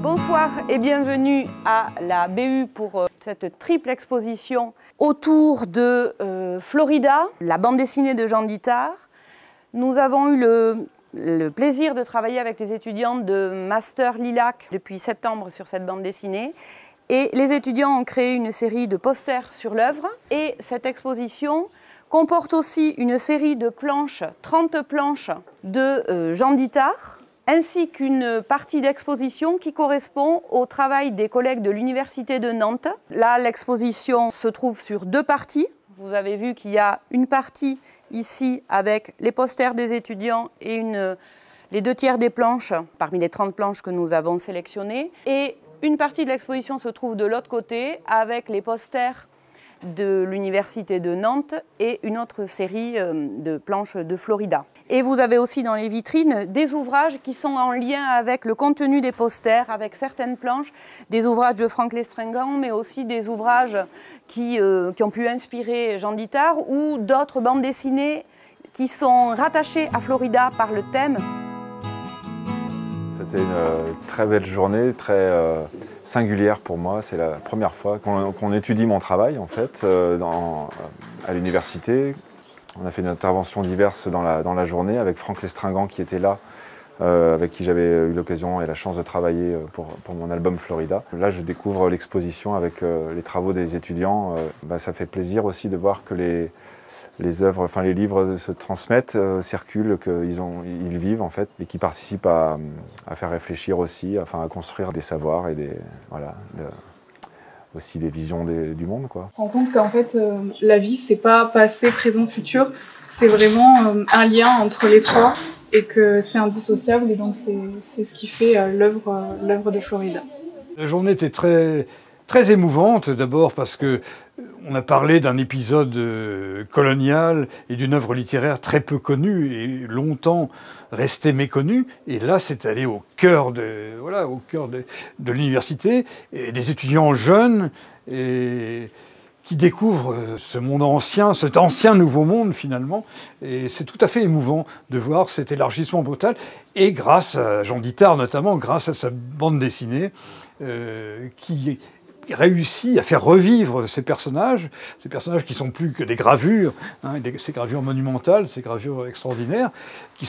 Bonsoir et bienvenue à la BU pour cette triple exposition autour de Florida, la bande dessinée de Jean Dittard. Nous avons eu le plaisir de travailler avec les étudiants de Master Lilac depuis septembre sur cette bande dessinée. Et les étudiants ont créé une série de posters sur l'œuvre. Et cette exposition comporte aussi une série de planches, 30 planches de Jean Dittard, ainsi qu'une partie d'exposition qui correspond au travail des collègues de l'Université de Nantes. Là, l'exposition se trouve sur deux parties. Vous avez vu qu'il y a une partie ici avec les posters des étudiants et les 2/3 des planches, parmi les 30 planches que nous avons sélectionnées. Et une partie de l'exposition se trouve de l'autre côté avec les posters de l'Université de Nantes et une autre série de planches de Florida. Et vous avez aussi dans les vitrines des ouvrages qui sont en lien avec le contenu des posters, avec certaines planches, des ouvrages de Franck Lestringant, mais aussi des ouvrages qui ont pu inspirer Jean Dittard ou d'autres bandes dessinées qui sont rattachées à Florida par le thème. C'était une très belle journée, très singulière pour moi. C'est la première fois qu'on étudie mon travail en fait à l'université. On a fait une intervention diverse dans la journée avec Franck Lestringant qui était là, avec qui j'avais eu l'occasion et la chance de travailler pour mon album Florida. Là, je découvre l'exposition avec les travaux des étudiants. Ça fait plaisir aussi de voir que les œuvres, enfin les livres se transmettent, circulent, qu'ils vivent en fait, et qui participent à faire réfléchir aussi, enfin à construire des savoirs et aussi des visions du monde, quoi. On se rend compte qu'en fait, la vie, c'est pas passé, présent, futur, c'est vraiment un lien entre les trois et que c'est indissociable, et donc c'est ce qui fait l'œuvre de Florida. La journée était très émouvante, d'abord parce que on a parlé d'un épisode colonial et d'une œuvre littéraire très peu connue et longtemps restée méconnue. Et là, c'est allé au cœur de l'université, et des étudiants jeunes qui découvrent ce monde ancien, cet ancien nouveau monde finalement. Et c'est tout à fait émouvant de voir cet élargissement brutal. Et grâce à Jean Dittard notamment, grâce à sa bande dessinée, qui réussit à faire revivre ces personnages qui sont plus que des gravures, hein, ces gravures monumentales, ces gravures extraordinaires,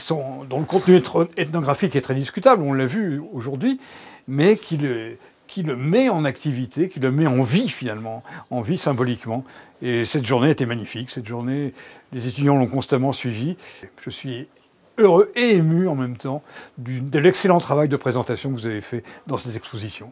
dont le contenu ethnographique est très discutable, on l'a vu aujourd'hui, mais qui le met en activité, qui le met en vie finalement, en vie symboliquement. Et cette journée était magnifique, cette journée, les étudiants l'ont constamment suivie. Je suis heureux et ému en même temps de l'excellent travail de présentation que vous avez fait dans cette exposition.